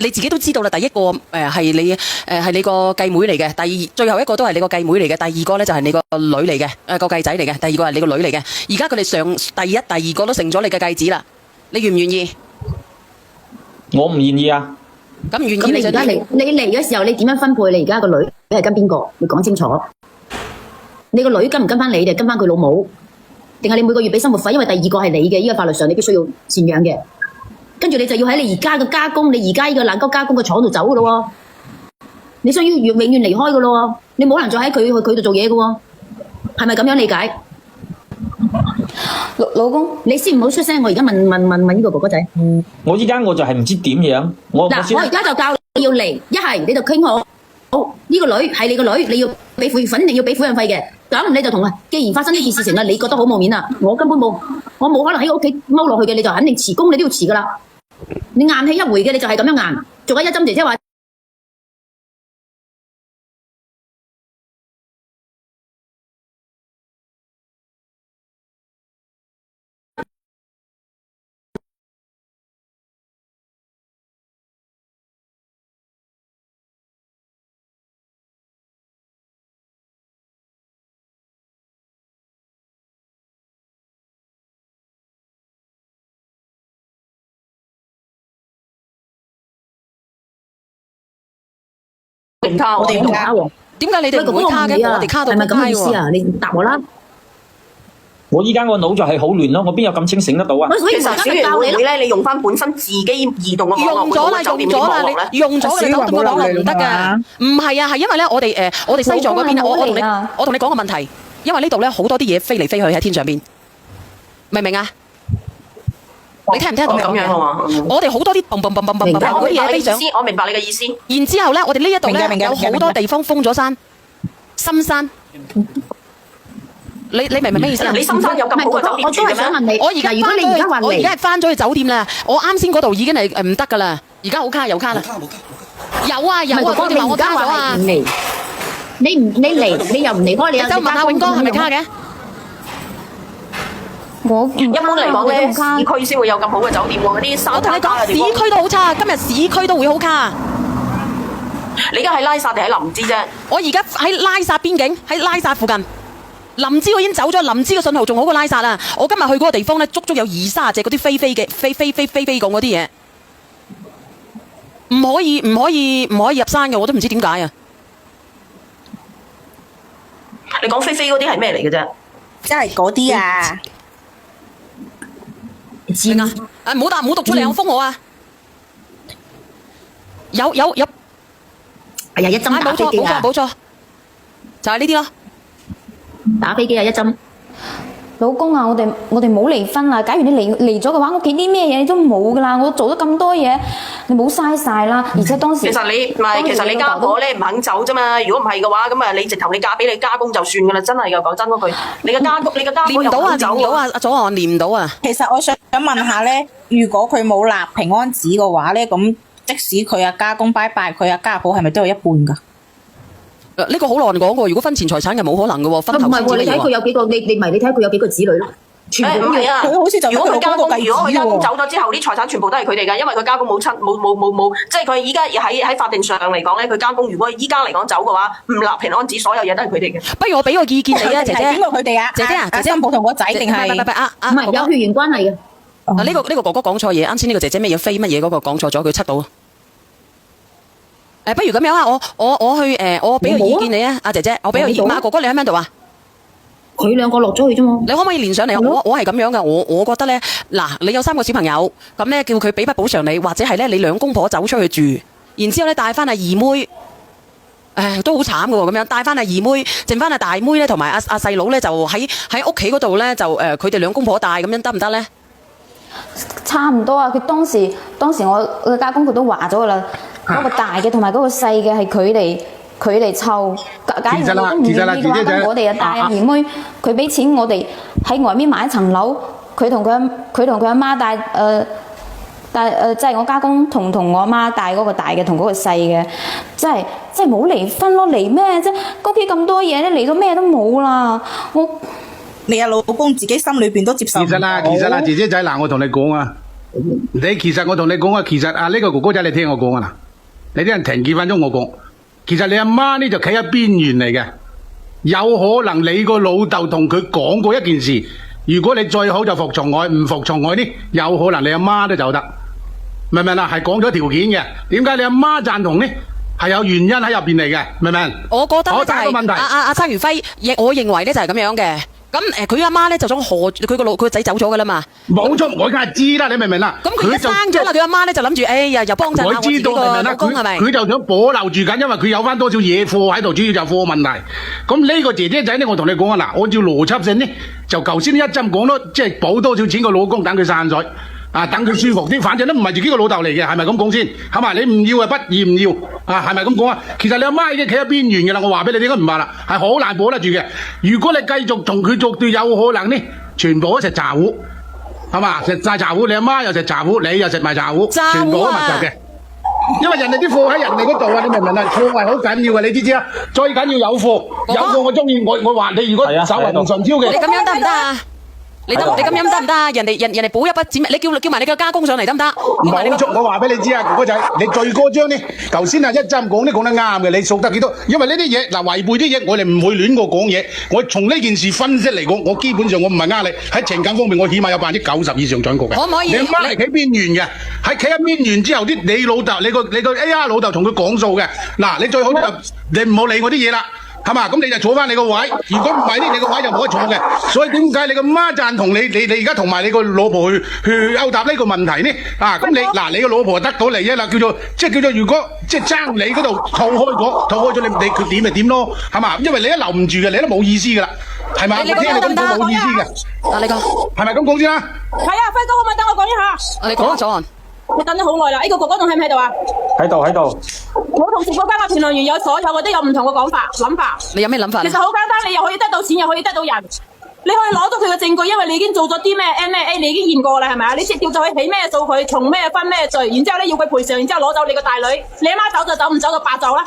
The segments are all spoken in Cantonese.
你自己都知道啦。第一個係你個繼妹嚟嘅，最後一個都係你個繼妹嚟嘅，第二個咧就係你個女嚟嘅，個繼仔嚟嘅，第二個係你個女嚟嘅。而家佢哋第一、第二個都成咗你嘅繼子啦，你願唔願意？我唔願意啊。咁唔願意咁你而家你嚟嘅時候，你點樣分配？你而家個女係跟邊個？你講清楚。你個女跟唔跟翻你哋？跟翻佢老母？定係你每個月俾生活費？因為第二個係你嘅，依個法律上你必須要贍養嘅。跟住你就要喺你而家嘅加工，你而家呢個冷溝加工嘅廠度走噶咯。你需要永遠離開噶咯。你冇可能再喺佢度做嘢噶。係咪咁樣理解？老公，你先唔好出聲。我而家問呢個哥哥仔。我依家我就係唔知點樣。我而家就教你要嚟，一係你就傾好。好，呢個女係你個女，你要俾撫訓，一定要俾撫養費嘅。咁你就同啊，既然發生呢件事情啦，你覺得好冇面啦，我根本冇可能喺屋企踎落去嘅，你就肯定辭工，你都要辭噶啦。你硬起一回嘅，你就係咁樣硬。做緊一針姐姐話。唔卡，我哋唔卡喎。點解你哋唔會卡嘅？我哋卡到唔卡喎。係咪咁嘅意思啊？你答我啦。我依家個腦就係好亂咯，我邊有咁清醒得到啊？其實小圓會咧，你用翻本身自己移動嘅網絡，用咗嘅酒店嘅網絡唔得㗎。唔係啊，係因為咧，我哋西藏嗰邊，我同你講個問題，因為呢度咧好多啲嘢飛嚟飛去喺天上邊，明唔明啊？你聽唔聽到咁樣啊？我哋好多啲嘣嗰啲嘢飛上。我明白你嘅意思。然之後咧，我哋呢一度咧有好多地方封咗山，深山。你明唔明咩意思啊？你深山有咁好嘅酒店住嘅咩？我而家係翻咗去酒店啦。我啱先嗰度已經係唔得噶啦。而家好卡有卡啦。有啊，我哋話我卡咗啊。你嚟，你又唔離開，你又就問下永哥係咪卡嘅？我一般嚟講咧，市區先會有咁好嘅酒店喎。嗰啲山卡卡嘅地方，市區都好差，今日市區都會好卡。你而家喺拉薩定喺林芝啫？我而家喺拉薩邊境，喺拉薩附近。林芝我已經走咗，林芝嘅信號仲好過拉薩啊！我今日去嗰個地方咧，足足有20-30隻嗰啲飛講嗰啲嘢，唔可以入山嘅，我都唔知點解啊！你講飛嗰啲係咩嚟嘅啫？即係嗰啲啊！知啊！唔好讀出嚟，我封我啊！有，哎呀，一針打飛機啊！冇錯，就係呢啲咯。打飛機啊！一針，老公啊，我哋冇離婚啦。假如你離咗嘅話，屋企啲咩嘢你都冇噶啦。我做咗咁多嘢，你冇嘥晒啦。而且當時其實你家婆咧唔肯走啫嘛。如果唔係嘅話，咁啊你直頭你嫁俾你家公就算噶啦。真係噶，講真嗰句，你嘅家婆連唔到啊，走啊，阿左岸連唔到啊。其實我想問下咧，如果佢冇立平安紙嘅話咧，咁即使佢阿家公拜拜，佢阿家婆係咪都有一半噶？呢個好難講喎，如果分錢財產就冇可能嘅喎，分頭先至唔係喎，你睇佢有幾個，你睇下佢有幾個子女咯？全部唔係啊！佢好似就如果佢家公喎，走咗之後，啲財產全部都係佢哋㗎，因為佢家公冇，即係佢依家喺法定上嚟講咧，佢家公如果依家嚟講走嘅話，唔立平安紙，所有嘢都係佢哋嘅。不如我俾個意見你啊，姐姐。邊個佢哋啊？姐姐啊，新抱同個仔定係？唔係有血緣關係嘅。呢個哥哥講錯嘢，啱先呢個姐姐咩嘢飛乜嘢嗰個講錯咗，佢七到。不如咁樣啊，我去我俾個意見你啊，阿姐姐，我俾個意見。阿哥哥你喺邊度啊？佢兩個落咗去啫嘛。你可唔可以連上嚟？我係咁樣噶，我覺得咧，嗱，你有3個小朋友，咁咧叫佢俾筆補償你，或者係咧你兩公婆走出去住，然之後咧帶翻阿二妹，都好慘噶喎，咁樣帶翻阿二妹，剩翻阿大妹咧，同埋阿細佬咧就喺屋企嗰度咧就佢哋兩公婆帶，咁樣得唔得咧？差唔多啊！佢當時我嘅家公佢都話咗噶啦。嗰個大嘅同埋嗰個細嘅係佢嚟湊，假如我都唔願意嘅話，咁我哋就帶阿二妹，佢俾錢我哋喺外面買一層樓，佢同佢阿媽帶即係我家公同我阿媽帶嗰個大嘅同嗰個細嘅，即係冇離婚咯，離咩啫？屋企咁多嘢咧，離到咩都冇啦，你阿老公自己心裏邊都接受唔到。其實啦，姐姐仔嗱，我同你講啊。你其實我同你講啊，其實啊呢個哥哥仔你聽我講啊嗱，你啲人停幾分鐘我講，其實你阿媽呢就企喺邊緣嚟嘅，有可能你個老豆同佢講過一件事，如果你最好就服從我，唔服從我呢，有可能你阿媽都走得，明唔明啊？係講咗條件嘅，點解你阿媽贊同呢？係有原因喺入邊嚟嘅，明唔明？我覺得咧就第一個問題阿曾如輝，我認為咧就係咁樣嘅。咁佢阿媽咧就想賀佢個仔走咗噶啦嘛。冇錯，我梗係知啦，你明唔明啦？咁佢一生咗啦，佢阿媽咧就諗住，哎呀又幫襯下我自己個老公係咪？佢就想保留住緊，因為佢有翻多少嘢貨喺度，主要就係貨問題。咁呢個姐姐仔咧，我同你講啊，嗱，按照邏輯性咧，就頭先一針講咯，即係補多少錢個老公等佢散水。啊！等佢舒服啲，反正都唔係自己個老豆嚟嘅，係咪咁講先？係嘛？你唔要啊，不要唔要啊？係咪咁講啊？其實你阿媽已經企喺邊緣嘅啦，我話俾你聽，應該唔話啦，係好難保得住嘅。如果你繼續同佢作對，有可能呢，全部都食茶壺，係嘛？食晒茶壺，你阿媽又食茶壺，你又食埋茶壺，全部都密集嘅。因為人哋啲貨喺人哋嗰度啊，你明唔明啊？貨係好緊要嘅，你知唔知啊？最緊要有貨，有貨我中意，我話你如果手雲唔順超嘅，你咁樣得唔得啊？你咁樣得唔得啊？人哋補一筆錢，你叫埋你個家公上嚟得唔得？冇錯，我話俾你知啊，哥哥仔，你最誇張呢？頭先啊一針講都講得啱嘅，你數得幾多？因為呢啲嘢嗱違背啲嘢，我哋唔會亂過講嘢。我從呢件事分析嚟講，我基本上我唔係呃你，喺情感方面我起碼有90%以上準確嘅。可唔可以？你阿媽係企邊緣嘅，喺企喺邊緣之後啲你老豆，你個 AR 老豆同佢講數嘅。嗱，你最好就你唔好理我啲嘢啦。係嘛？咁你就坐翻你個位。如果唔係呢，你個位就冇得坐嘅。所以點解你個媽贊同你而家同埋你個老婆去勾答呢個問題呢？啊，咁你個老婆得到利益啦，叫做如果即係爭你嗰度套開咗你佢點咪點咯？係嘛？因為你都留唔住嘅，你都冇意思噶啦，係嘛？你講得唔得？冇意思嘅。嗱，你講係咪咁講先啦？係啊，輝哥可唔可以等我講一下？你講咗。你等咗好耐啦，呢個哥哥仲喺唔喺度啊？喺度。我同直播間嘅評論員有所有嘅都有唔同嘅講法諗法。你有咩諗法？其實好簡單，你又可以得到錢，又可以得到人。你可以攞到佢嘅證據，因為你已經做咗啲咩 MA， 你已經驗過啦，係咪啊？你直接就可以起咩數佢，從咩分咩罪，然之後咧要佢賠償，然之後攞走你個大女，你阿媽走就走，唔走就白走啦。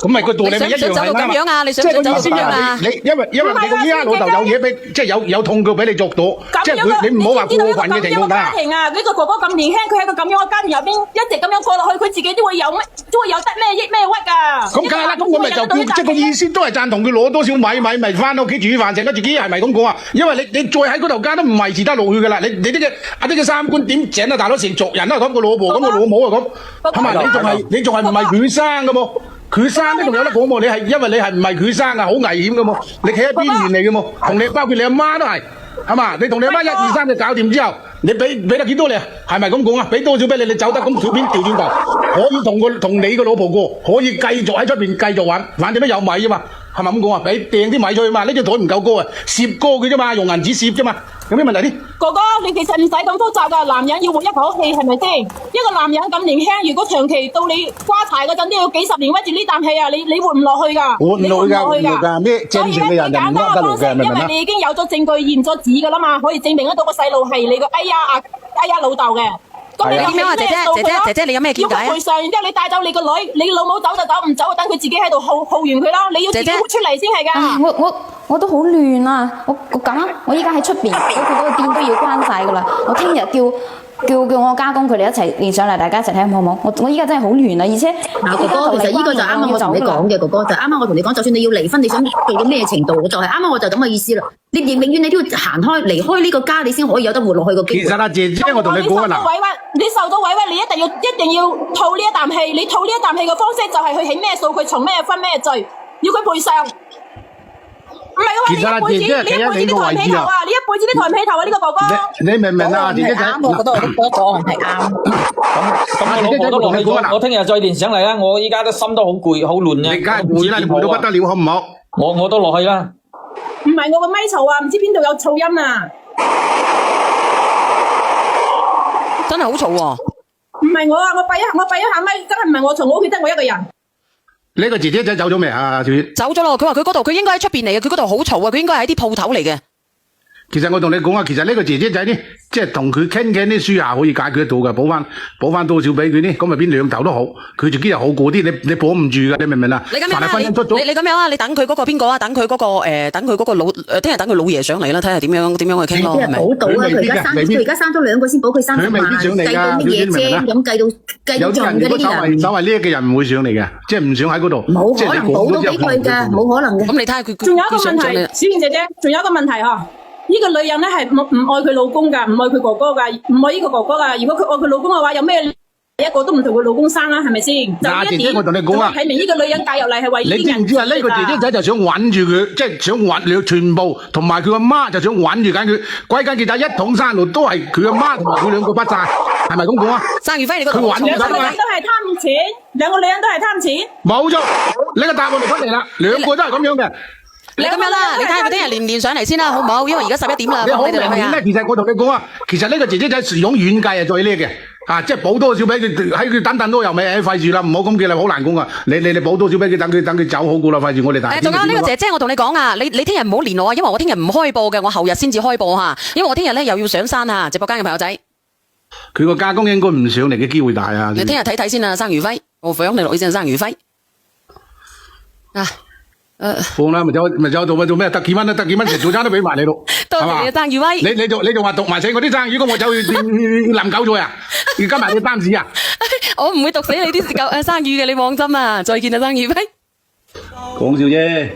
咁咪個道理咪一樣係咁樣啊？你想走到點樣啊？因為你個阿老豆有嘢俾，即係有痛腳俾你捉到，即係你唔好話過分嘅情況底下。家庭啊，呢個哥哥咁年輕，佢喺個咁樣嘅家庭入邊一直咁樣過落去，佢自己都會有得咩益咩屈㗎。咁梗係啦，咁我咪就叫即係個意思都係贊同佢攞多少米咪翻屋企煮飯食得自己係咪咁講啊？因為你再喺嗰頭家都唔維持得落去㗎啦，你呢個三觀點整啊？大佬成族人都係咁，個老婆咁，個老母啊咁，係咪？你仲係唔係佢生㗎喎？佢生都仲有得講喎，因為你係唔係佢生啊？好危險㗎喎，你企喺邊緣嚟㗎喎，同你包括你阿媽都係。係嘛？你同你阿媽1、2、3就搞掂之後，你俾得幾多你啊？係咪咁講啊？俾多少俾你，你走得咁條片調轉頭，可以同你個老婆過，可以繼續喺出邊繼續玩，反正都有米啊嘛，係咪咁講啊？俾掟啲米出去嘛，呢張台唔夠高啊，攝高佢啫嘛，用銀紙攝啫嘛，有咩問題啲？哥哥，你其實唔使咁複雜噶，男人要活一口氣係咪先？一個男人咁年輕，如果長期到你瓜柴嗰陣都要幾十年屈住呢啖氣啊，你活唔落去噶，活唔落去噶，咩正常嘅人就唔屈得落嘅，明唔明啊？因為你已經有咗證據驗咗紙噶啦嘛，可以證明得到個細路係你個哎呀老豆嘅。咁你點樣啊？姐姐，你有咩見解啊？要賠償，然之後你帶走你個女，你老母走就走，唔走就等佢自己喺度耗完佢啦。你要自己活出嚟先係噶。我都好亂啊！我依家喺出邊，佢嗰個店都要關晒噶啦。我聽日叫我家公佢哋一齊連上嚟，大家一齊睇好唔好？我依家真係好亂啊！而且哥哥，其實呢個就啱啱我同你講嘅，哥哥就啱啱我同你講，就算你要離婚，你想做到咩程度，就係啱啱我就咁嘅意思啦。你永遠你都要行開離開呢個家，你先可以有得活落去個機會。其實啊，姐姐，我同你講啊，你受到委屈，你一定要吐呢一啖氣。你吐呢一啖氣嘅方式就係去起咩數，佢從咩分咩罪，要佢賠償。唔係嘅話，你一輩子啲抬唔起頭啊！你一輩子啲抬唔起頭啊！呢個哥哥，你明唔明啊？姐姐仔，我覺得我係啱。咁我都落去咗，我聽日再連上嚟啦。我依家都心都好攰，好亂啊！你梗係攰啦，你攰到不得了，好唔好？我都落去啦。唔係我個咪嘈啊，唔知邊度有噪音啊！真係好嘈喎！唔係我啊，我閉一下咪，真係唔係我嘈，我屋企得我一個人。呢個姐姐仔走咗未啊？小月走咗咯，佢話佢嗰度，佢應該喺出邊嚟嘅，佢嗰度好嘈啊，佢應該係喺啲鋪頭嚟嘅。其實我同你講啊，其實呢個姐姐仔呢，即係同佢傾啲輸下可以解決得到嘅，補翻多少俾佢呢？咁咪變兩頭都好，佢自己又好過啲，你保唔住㗎，你明唔明啊？你咁樣啦，你咁樣啊，你等佢嗰個邊個啊？等佢嗰個老聽日等佢老爺上嚟啦，睇下點樣去傾咯，係咪？補到啊！佢而家生咗兩個先補佢30萬，計到乜嘢啫？咁計到盡嘅呢啲人。稍為呢嘅人唔會上嚟嘅，即係唔想喺嗰度。冇可能補到俾佢㗎，冇可能嘅。咁你睇下佢。仲有一個問題，小燕姐姐，仲有一個問題嗬。呢個女人咧係唔愛佢老公㗎，唔愛佢哥哥㗎，唔愛呢個哥哥㗎。如果佢愛佢老公嘅話，有咩一個都唔同佢老公生啦，係咪先？嗱，姐姐我同你講啊，睇明呢個女人介入嚟係為呢啲人。你知唔知啊？呢個姐姐仔就想穩住佢，即係想穩全部，同埋佢阿媽就想穩住緊佢。歸根結底，一統山路都係佢阿媽同埋佢兩個不債，係咪咁講啊？生如輝，你個佢穩住緊兩個女人都係貪錢，兩個女人都係貪錢。冇錯，你個答案就出嚟啦，兩個都係咁樣嘅。你咁樣啦，你睇下佢聽日連唔連上嚟先啦，好唔好？因為而家11點啦，你好明顯咧，其實我同你講啊，其實呢個姐姐仔用遠計係最叻嘅，即係補多少俾佢，喺佢等都又未，費事啦，唔好咁叫你好難講啊！你補多少俾佢，等佢走好過啦，費事我哋大。仲有呢個姐姐，我同你講啊，你聽日唔好連我啊，因為我聽日唔開播嘅，我後日先至開播嚇，因為我聽日咧又要上山啊，直播間嘅朋友仔。佢個家公應該唔上嚟嘅機會大啊！你聽日睇睇先啊，生如輝，我放你落去先，生如輝啊。放啦，咪走做咩？得幾蚊食早餐都俾埋你咯，多謝你生魚威。你仲話讀埋死我啲生魚，咁我走去淋狗菜啊？要跟埋你單子啊？我唔會毒死你啲生魚嘅，你放心啊！再見啊，生魚威。講笑啫。